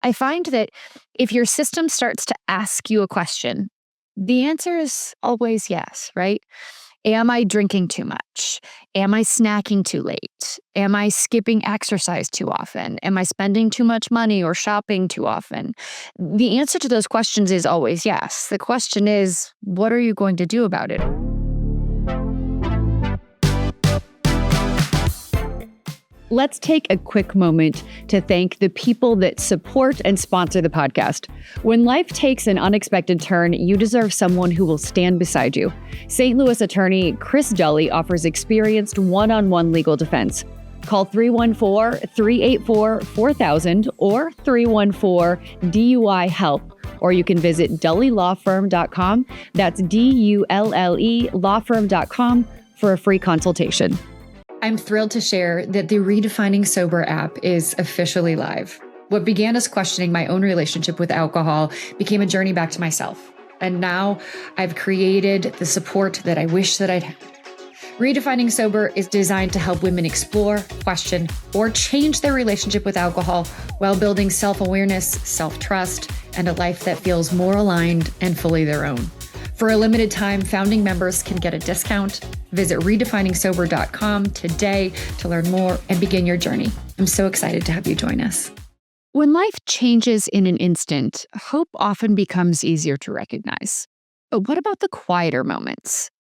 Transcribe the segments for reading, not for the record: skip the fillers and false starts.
I find that if your system starts to ask you a question, the answer is always yes, right? Am I drinking too much? Am I snacking too late? Am I skipping exercise too often? Am I spending too much money or shopping too often? The answer to those questions is always yes. The question is, what are you going to do about it? Let's take a quick moment to thank the people that support and sponsor the podcast. When life takes an unexpected turn, you deserve someone who will stand beside you. St. Louis attorney Chris Dully offers experienced one-on-one legal defense. Call 314-384-4000 or 314-DUI-HELP, or you can visit dullylawfirm.com. That's DULLE lawfirm.com for a free consultation. I'm thrilled to share that the Redefining Sober app is officially live. What began as questioning my own relationship with alcohol became a journey back to myself. And now I've created the support that I wish that I'd had. Redefining Sober is designed to help women explore, question, or change their relationship with alcohol while building self-awareness, self-trust, and a life that feels more aligned and fully their own. For a limited time, founding members can get a discount. Visit redefiningsober.com today to learn more and begin your journey. I'm so excited to have you join us. When life changes in an instant, hope often becomes easier to recognize. But what about the quieter moments?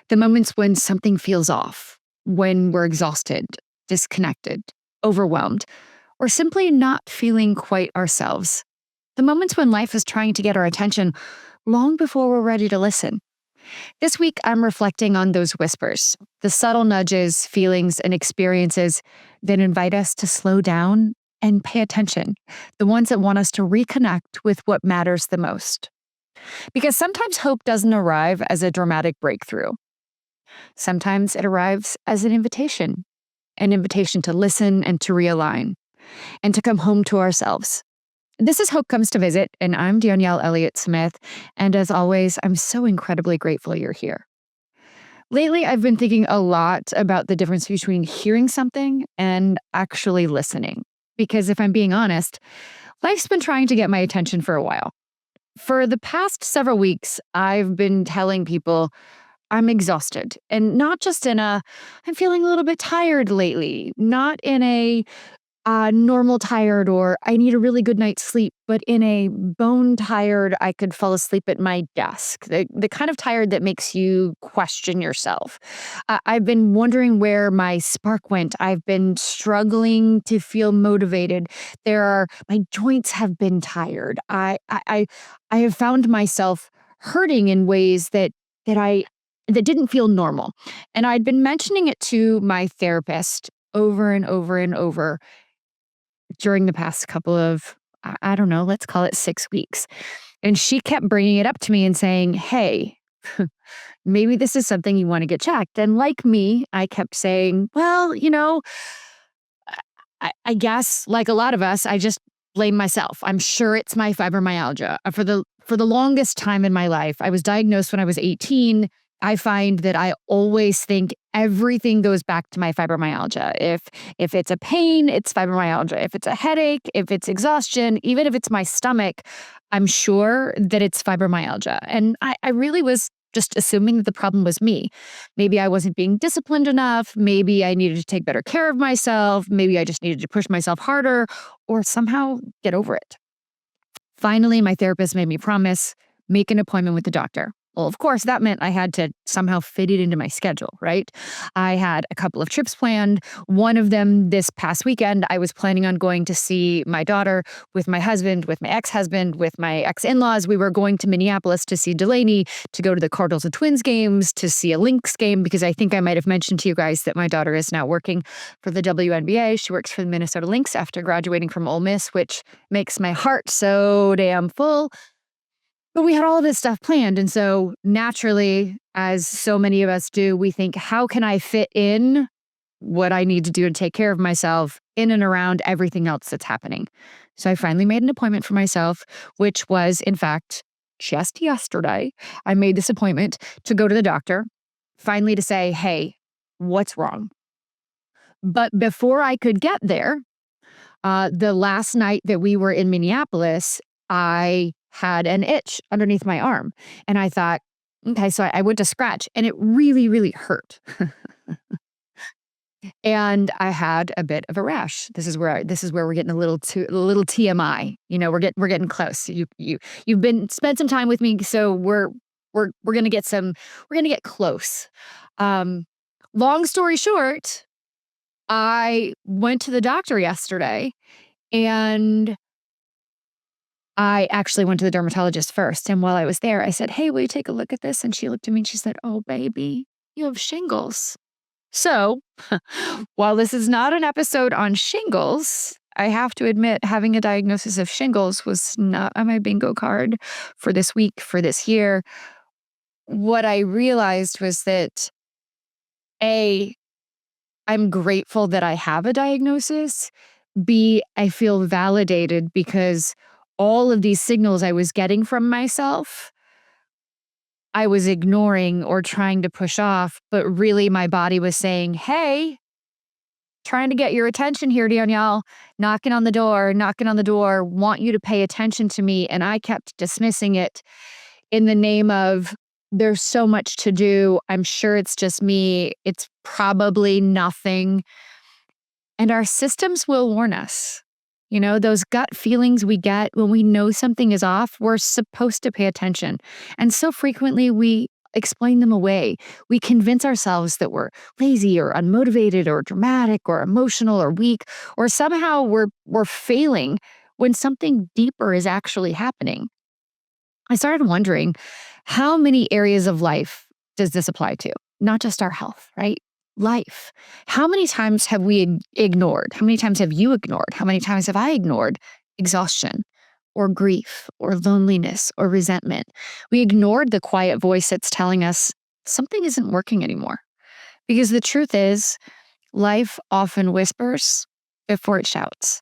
The moments when something feels off, when we're exhausted, disconnected, overwhelmed, or simply not feeling quite ourselves. The moments when life is trying to get our attention long before we're ready to listen. This week, I'm reflecting on those whispers, the subtle nudges, feelings, and experiences that invite us to slow down and pay attention, the ones that want us to reconnect with what matters the most. Because sometimes hope doesn't arrive as a dramatic breakthrough. Sometimes it arrives as an invitation to listen and to realign, and to come home to ourselves. This is Hope Comes to Visit, and I'm Danielle Elliott Smith, and as always, I'm so incredibly grateful you're here. Lately, I've been thinking a lot about the difference between hearing something and actually listening, because if I'm being honest, life's been trying to get my attention for a while. For the past several weeks, I've been telling people I'm exhausted, and not just in a, I'm feeling a little bit tired lately, not in a normal tired or I need a really good night's sleep, but in a bone tired, I could fall asleep at my desk. The kind of tired that makes you question yourself. I've been wondering where my spark went. I've been struggling to feel motivated. My joints have been tired. I have found myself hurting in ways that didn't feel normal. And I'd been mentioning it to my therapist over and over and over during the past couple of, I don't know, let's call it 6 weeks. And she kept bringing it up to me and saying, hey, maybe this is something you want to get checked. And like me, I kept saying, well, I guess like a lot of us, I just blame myself. I'm sure it's my fibromyalgia. For the longest time in my life, I was diagnosed when I was 18. I find that I always think everything goes back to my fibromyalgia. If it's a pain, it's fibromyalgia. If it's a headache, if it's exhaustion, even if it's my stomach, I'm sure that it's fibromyalgia. And I really was just assuming that the problem was me. Maybe I wasn't being disciplined enough. Maybe I needed to take better care of myself. Maybe I just needed to push myself harder or somehow get over it. Finally, my therapist made me promise, make an appointment with the doctor. Well, of course, that meant I had to somehow fit it into my schedule, right? I had a couple of trips planned. One of them this past weekend, I was planning on going to see my daughter with my husband, with my ex-husband, with my ex-in-laws. We were going to Minneapolis to see Delaney, to go to the Cardinals and Twins games, to see a Lynx game, because I think I might have mentioned to you guys that my daughter is now working for the WNBA. She works for the Minnesota Lynx after graduating from Ole Miss, which makes my heart so damn full. But we had all of this stuff planned. And so naturally, as so many of us do, we think, how can I fit in what I need to do to take care of myself in and around everything else that's happening? So I finally made an appointment for myself, which was, in fact, just yesterday. I made this appointment to go to the doctor, finally to say, hey, what's wrong? But before I could get there, The last night that we were in Minneapolis, I had an itch underneath my arm. And I thought, okay, so I went to scratch and it really, really hurt. And I had a bit of a rash. This is where we're getting a little TMI. We're getting close. You've been spent some time with me, so we're gonna get close. Um, Long story short, I went to the doctor yesterday, and I actually went to the dermatologist first. And while I was there, I said, "Hey, will you take a look at this?" And she looked at me and she said, "Oh, baby, you have shingles." So, while this is not an episode on shingles, I have to admit having a diagnosis of shingles was not on my bingo card for this week, for this year. What I realized was that A, I'm grateful that I have a diagnosis. B, I feel validated because all of these signals I was getting from myself, I was ignoring or trying to push off, but really my body was saying, "Hey, trying to get your attention here, Danielle, knocking on the door, want you to pay attention to me." And I kept dismissing it in the name of, there's so much to do. I'm sure it's just me. It's probably nothing. And our systems will warn us. Those gut feelings we get when we know something is off, we're supposed to pay attention. And so frequently we explain them away. We convince ourselves that we're lazy or unmotivated or dramatic or emotional or weak, or somehow we're failing when something deeper is actually happening. I started wondering, how many areas of life does this apply to? Not just our health, right? Life. How many times have we ignored? How many times have you ignored? How many times have I ignored exhaustion or grief or loneliness or resentment? We ignored the quiet voice that's telling us something isn't working anymore. Because the truth is, life often whispers before it shouts.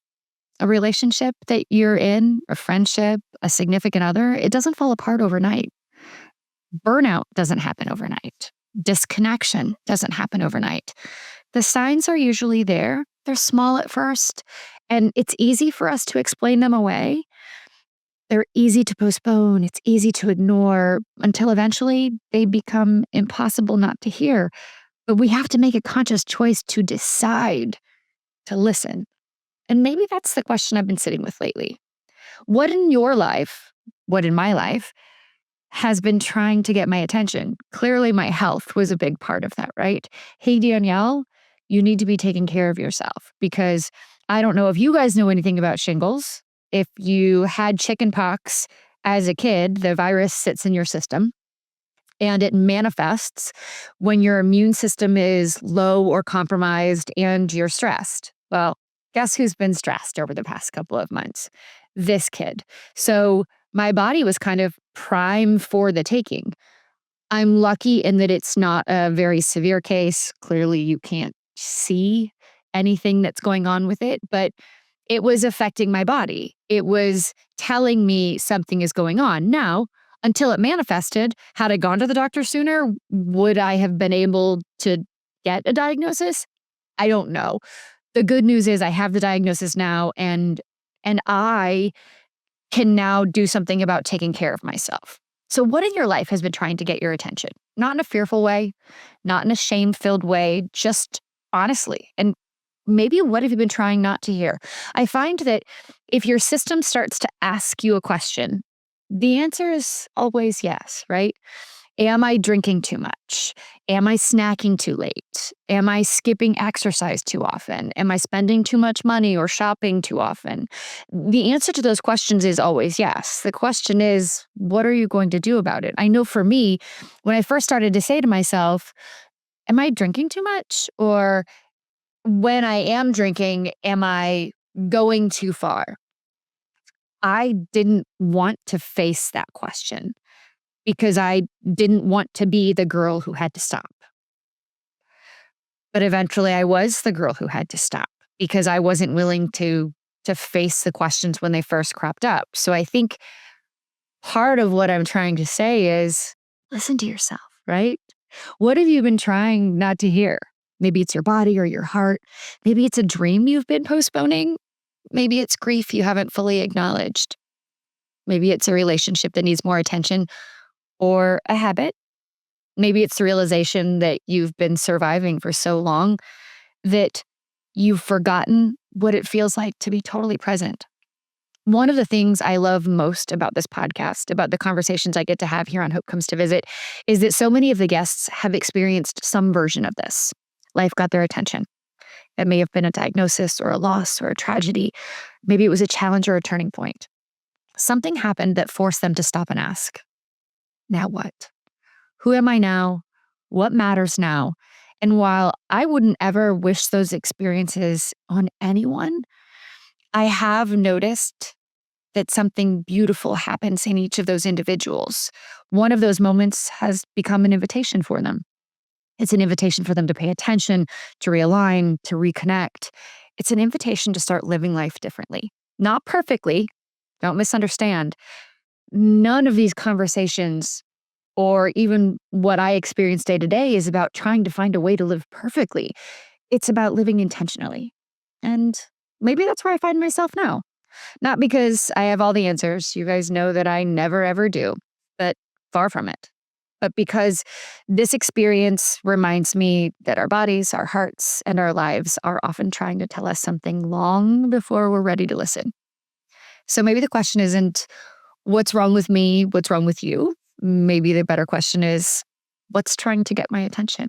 A relationship that you're in, a friendship, a significant other, it doesn't fall apart overnight. Burnout doesn't happen overnight. Disconnection doesn't happen overnight. The signs are usually there. They're small at first, and it's easy for us to explain them away. They're easy to postpone. It's easy to ignore until eventually they become impossible not to hear. But we have to make a conscious choice to decide to listen. And maybe that's the question I've been sitting with lately. What in your life, what in my life, has been trying to get my attention? Clearly, my health was a big part of that, right? Hey, Danielle, you need to be taking care of yourself, because I don't know if you guys know anything about shingles. If you had chickenpox as a kid, the virus sits in your system and it manifests when your immune system is low or compromised and you're stressed. Well, guess who's been stressed over the past couple of months? This kid. So my body was kind of prime for the taking. I'm lucky in that it's not a very severe case. Clearly, you can't see anything that's going on with it, but it was affecting my body. It was telling me something is going on. Now, until it manifested, had I gone to the doctor sooner, would I have been able to get a diagnosis? I don't know. The good news is I have the diagnosis now, and I can now do something about taking care of myself. So what in your life has been trying to get your attention? Not in a fearful way, not in a shame-filled way, just honestly. And maybe what have you been trying not to hear? I find that if your system starts to ask you a question, the answer is always yes, right? Am I drinking too much? Am I snacking too late? Am I skipping exercise too often? Am I spending too much money or shopping too often? The answer to those questions is always yes. The question is, what are you going to do about it? I know for me, when I first started to say to myself, am I drinking too much? Or when I am drinking, am I going too far? I didn't want to face that question, because I didn't want to be the girl who had to stop. But eventually I was the girl who had to stop, because I wasn't willing to face the questions when they first cropped up. So I think part of what I'm trying to say is, listen to yourself, right? What have you been trying not to hear? Maybe it's your body or your heart. Maybe it's a dream you've been postponing. Maybe it's grief you haven't fully acknowledged. Maybe it's a relationship that needs more attention or a habit. Maybe it's the realization that you've been surviving for so long that you've forgotten what it feels like to be totally present. One of the things I love most about this podcast, about the conversations I get to have here on Hope Comes to Visit, is that so many of the guests have experienced some version of this. Life got their attention. It may have been a diagnosis or a loss or a tragedy. Maybe it was a challenge or a turning point. Something happened that forced them to stop and ask, now what? Who am I now? What matters now? And while I wouldn't ever wish those experiences on anyone, I have noticed that something beautiful happens in each of those individuals. One of those moments has become an invitation for them. It's an invitation for them to pay attention, to realign, to reconnect. It's an invitation to start living life differently. Not perfectly, don't misunderstand. None of these conversations or even what I experience day to day is about trying to find a way to live perfectly. It's about living intentionally. And maybe that's where I find myself now. Not because I have all the answers. You guys know that I never, ever do, but far from it. But because this experience reminds me that our bodies, our hearts, and our lives are often trying to tell us something long before we're ready to listen. So maybe the question isn't, what's wrong with me? What's wrong with you? Maybe the better question is, what's trying to get my attention?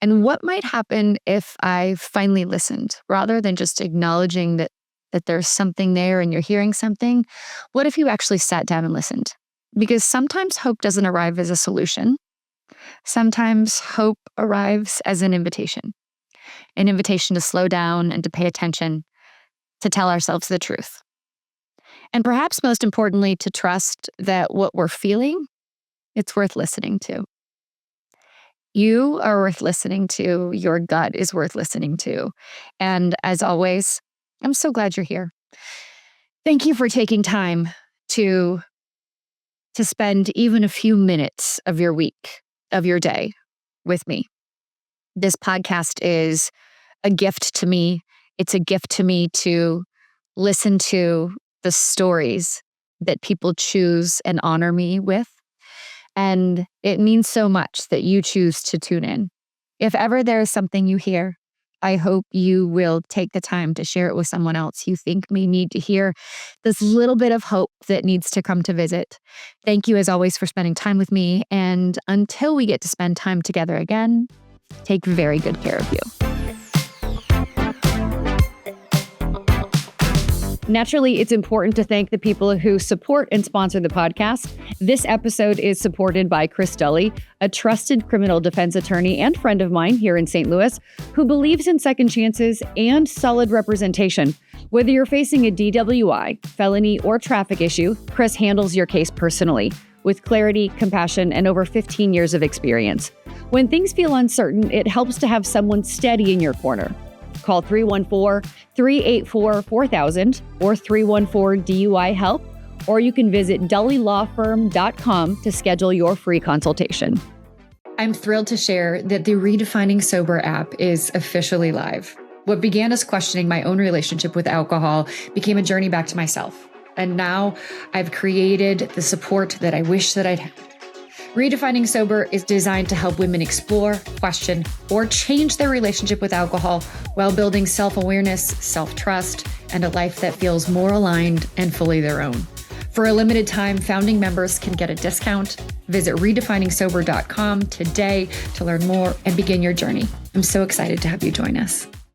And what might happen if I finally listened rather than just acknowledging that there's something there and you're hearing something? What if you actually sat down and listened? Because sometimes hope doesn't arrive as a solution. Sometimes hope arrives as an invitation to slow down and to pay attention, to tell ourselves the truth. And perhaps most importantly, to trust that what we're feeling, it's worth listening to. You are worth listening to. Your gut is worth listening to. And as always, I'm so glad you're here. Thank you for taking time to spend even a few minutes of your week, of your day with me. This podcast is a gift to me. It's a gift to me to listen to the stories that people choose and honor me with. And it means so much that you choose to tune in. If ever there is something you hear, I hope you will take the time to share it with someone else you think may need to hear this little bit of hope that needs to come to visit. Thank you, as always, for spending time with me. And until we get to spend time together again, take very good care of you. Naturally, it's important to thank the people who support and sponsor the podcast. This episode is supported by Chris Dully, a trusted criminal defense attorney and friend of mine here in St. Louis, who believes in second chances and solid representation. Whether you're facing a DWI, felony, or traffic issue, Chris handles your case personally, with clarity, compassion, and over 15 years of experience. When things feel uncertain, it helps to have someone steady in your corner. Call 314-384-4000 or 314-DUI-HELP, or you can visit dullylawfirm.com to schedule your free consultation. I'm thrilled to share that the Redefining Sober app is officially live. What began as questioning my own relationship with alcohol became a journey back to myself. And now I've created the support that I wish that I'd had. Redefining Sober is designed to help women explore, question, or change their relationship with alcohol while building self-awareness, self-trust, and a life that feels more aligned and fully their own. For a limited time, founding members can get a discount. Visit redefiningsober.com today to learn more and begin your journey. I'm so excited to have you join us.